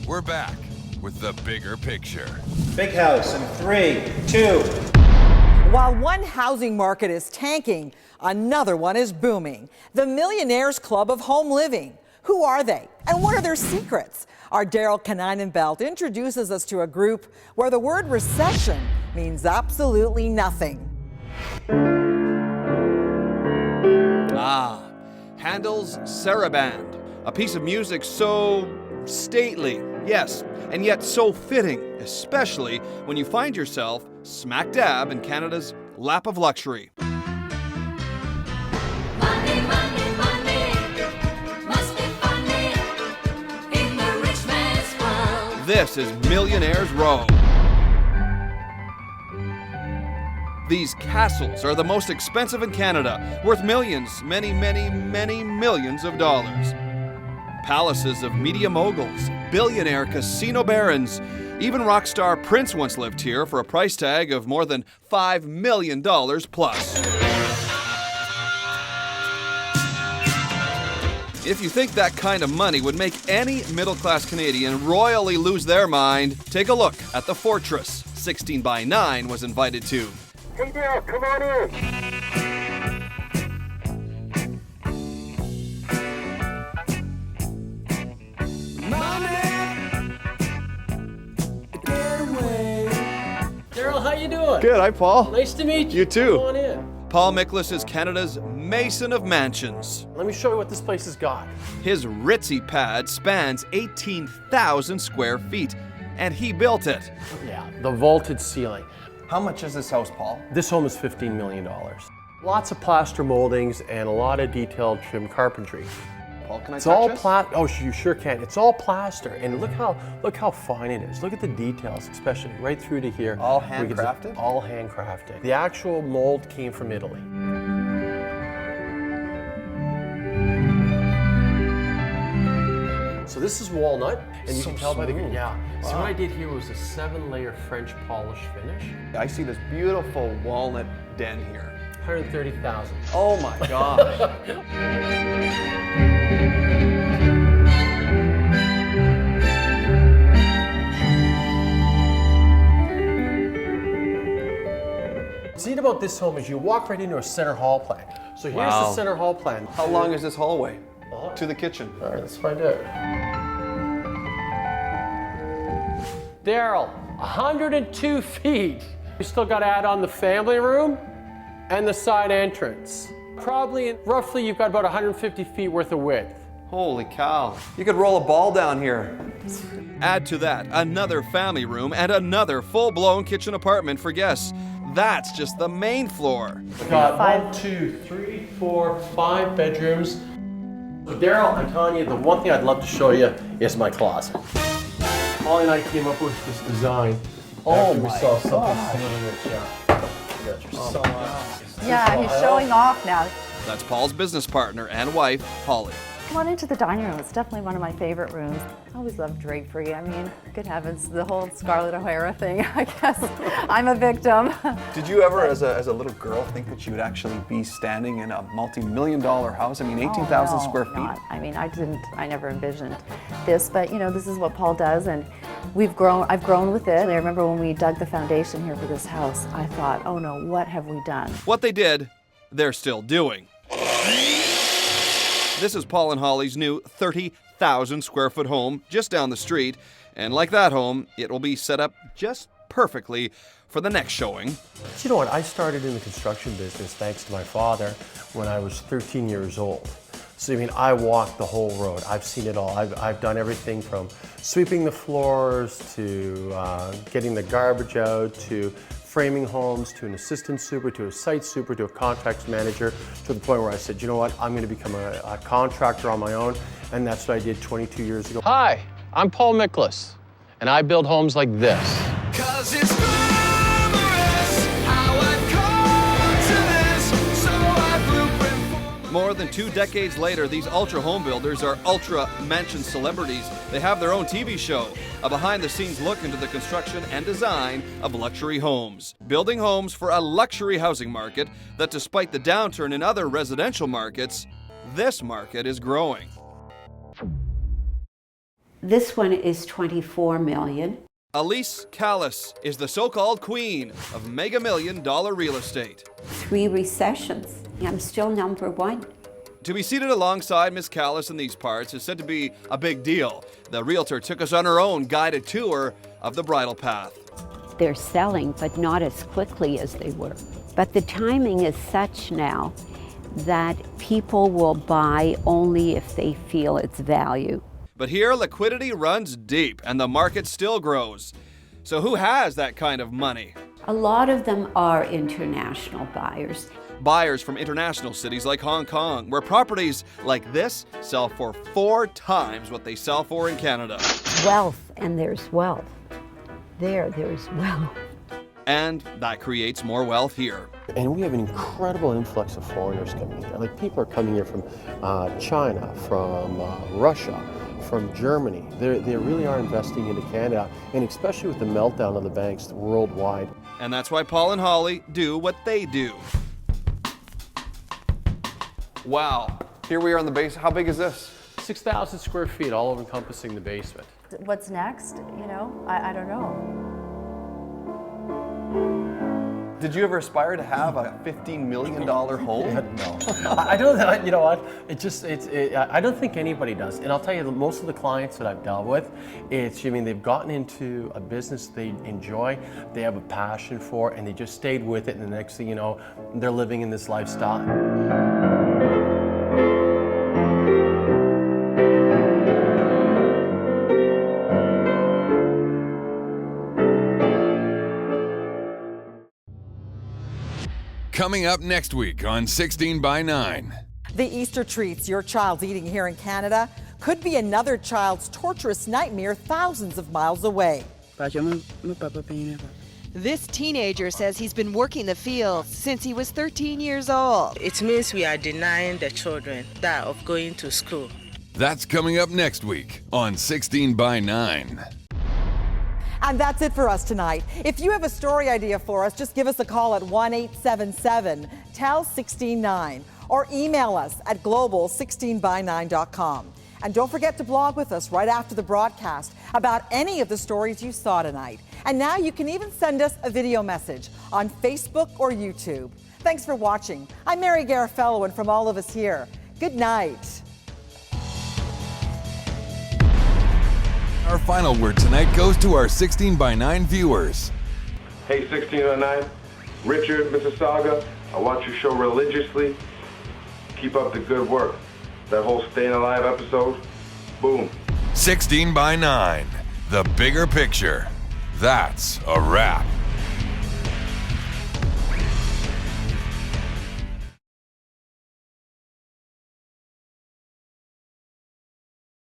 We're back with the bigger picture. Big house in 3, 2. While one housing market is tanking, another one is booming. The Millionaires Club of Home Living. Who are they and what are their secrets? Our Daryl Kaninen-Belt introduces us to a group where the word recession means absolutely nothing. Handel's Saraband, a piece of music so stately, yes, and yet so fitting, especially when you find yourself smack dab in Canada's lap of luxury. Money, money, money, must be funny in the rich man's world. This is Millionaires Row. These castles are the most expensive in Canada, worth millions, many, many, many millions of dollars. Palaces of media moguls, billionaire casino barons. Even rock star Prince once lived here for a price tag of more than $5 million plus. If you think that kind of money would make any middle-class Canadian royally lose their mind, take a look at the fortress 16 by 9 was invited to. Hey Dale, come on in. Daryl, how you doing? Good, hi Paul. Nice to meet you. You too. Come on in. Paul Miklas is Canada's mason of mansions. Let me show you what this place has got. His ritzy pad spans 18,000 square feet, and he built it. Yeah, the vaulted ceiling. How much is this house, Paul? This home is $15 million. Lots of plaster moldings and a lot of detailed trim carpentry. Paul, can I It's touch all this? Oh, you sure can. It's all plaster, and look how fine it is. Look at the details, especially right through to here. All We can see- handcrafted? All handcrafted. The actual mold came from Italy. So this is walnut, and you So can tell by the smooth. yeah. See Wow. what I did here was a 7-layer French polish finish. I see this beautiful walnut den here. 130,000. Oh my gosh. What's neat about this home is you walk right into a center hall plan. So here's Wow. the center hall plan. How long is this hallway Oh. to the kitchen? All right, let's find out. Daryl, 102 feet. We still got to add on the family room and the side entrance. Probably, roughly, you've got about 150 feet worth of width. Holy cow. You could roll a ball down here. Add to that another family room and another full-blown kitchen apartment for guests. That's just the main floor. We've got 1, 2, 3, 4, 5 bedrooms. So Daryl, I'm telling you, the one thing I'd love to show you is my closet. Molly and I came up with this design. After we saw something similar to this, yeah. You got your socks. Yeah, he's showing off now. That's Paul's business partner and wife, Holly. Come on into the dining room. It's definitely one of my favorite rooms. I always love drapery. I mean, good heavens, the whole Scarlett O'Hara thing, I guess. I'm a victim. Did you ever, as a little girl, think that you would actually be standing in a multi-million-dollar house? I mean, 18,000 Oh, no, square feet. not. I mean, I never envisioned this, but you know, this is what Paul does, and I've grown with it. I remember when we dug the foundation here for this house, I thought, oh no, what have we done? What they did, they're still doing. This is Paul and Holly's new 30,000 square foot home just down the street. And like that home, it will be set up just perfectly for the next showing. But you know what? I started in the construction business thanks to my father when I was 13 years old. So I mean, I walked the whole road. I've seen it all. I've done everything from sweeping the floors to getting the garbage out to framing homes to an assistant super to a site super to a contracts manager to the point where I said, you know what, I'm going to become a contractor on my own, and that's what I did 22 years ago. Hi, I'm Paul Miklas, and I build homes like this. 'Cause it's glamorous how I've come to this, so I blueprint for More than 2 decades later, these ultra home builders are ultra mansion celebrities. They have their own TV show, a behind-the-scenes look into the construction and design of luxury homes. Building homes for a luxury housing market that, despite the downturn in other residential markets, this market is growing. This one is $24 million. Elise Callis is the so-called queen of mega million-dollar real estate. 3 recessions. I'm still number 1. To be seated alongside Miss Callis in these parts is said to be a big deal. The realtor took us on her own guided tour of the bridal path. They're selling, but not as quickly as they were. But the timing is such now that people will buy only if they feel its value. But here, liquidity runs deep and the market still grows. So who has that kind of money? A lot of them are international buyers. Buyers from international cities like Hong Kong, where properties like this sell for 4 times what they sell for in Canada. Wealth, and there's wealth. There's wealth. And that creates more wealth here. And we have an incredible influx of foreigners coming here. Like, people are coming here from China, from Russia, from Germany. They really are investing into Canada, and especially with the meltdown of the banks worldwide. And that's why Paul and Holly do what they do. Wow. Here we are on the base. How big is this? 6,000 square feet, all encompassing the basement. What's next? You know, I don't know. Did you ever aspire to have a $15 million home? No. I don't, you know what, I don't think anybody does. And I'll tell you, most of the clients that I've dealt with, they've gotten into a business they enjoy, they have a passion for, and they just stayed with it, and the next thing you know, they're living in this lifestyle. Coming up next week on 16 by 9. The Easter treats your child's eating here in Canada could be another child's torturous nightmare thousands of miles away. This teenager says he's been working the fields since he was 13 years old. It means we are denying the children that of going to school. That's coming up next week on 16 by 9. And that's it for us tonight. If you have a story idea for us, just give us a call at 1-877-TEL-169 or email us at global16by9.com. And don't forget to blog with us right after the broadcast about any of the stories you saw tonight. And now you can even send us a video message on Facebook or YouTube. Thanks for watching. I'm Mary Garafello, and from all of us here, good night. Our final word tonight goes to our 16 by 9 viewers. Hey, 16 by 9. Richard, Mississauga, I watch your show religiously. Keep up the good work. That whole Staying Alive episode, boom. 16 by 9, the bigger picture. That's a wrap.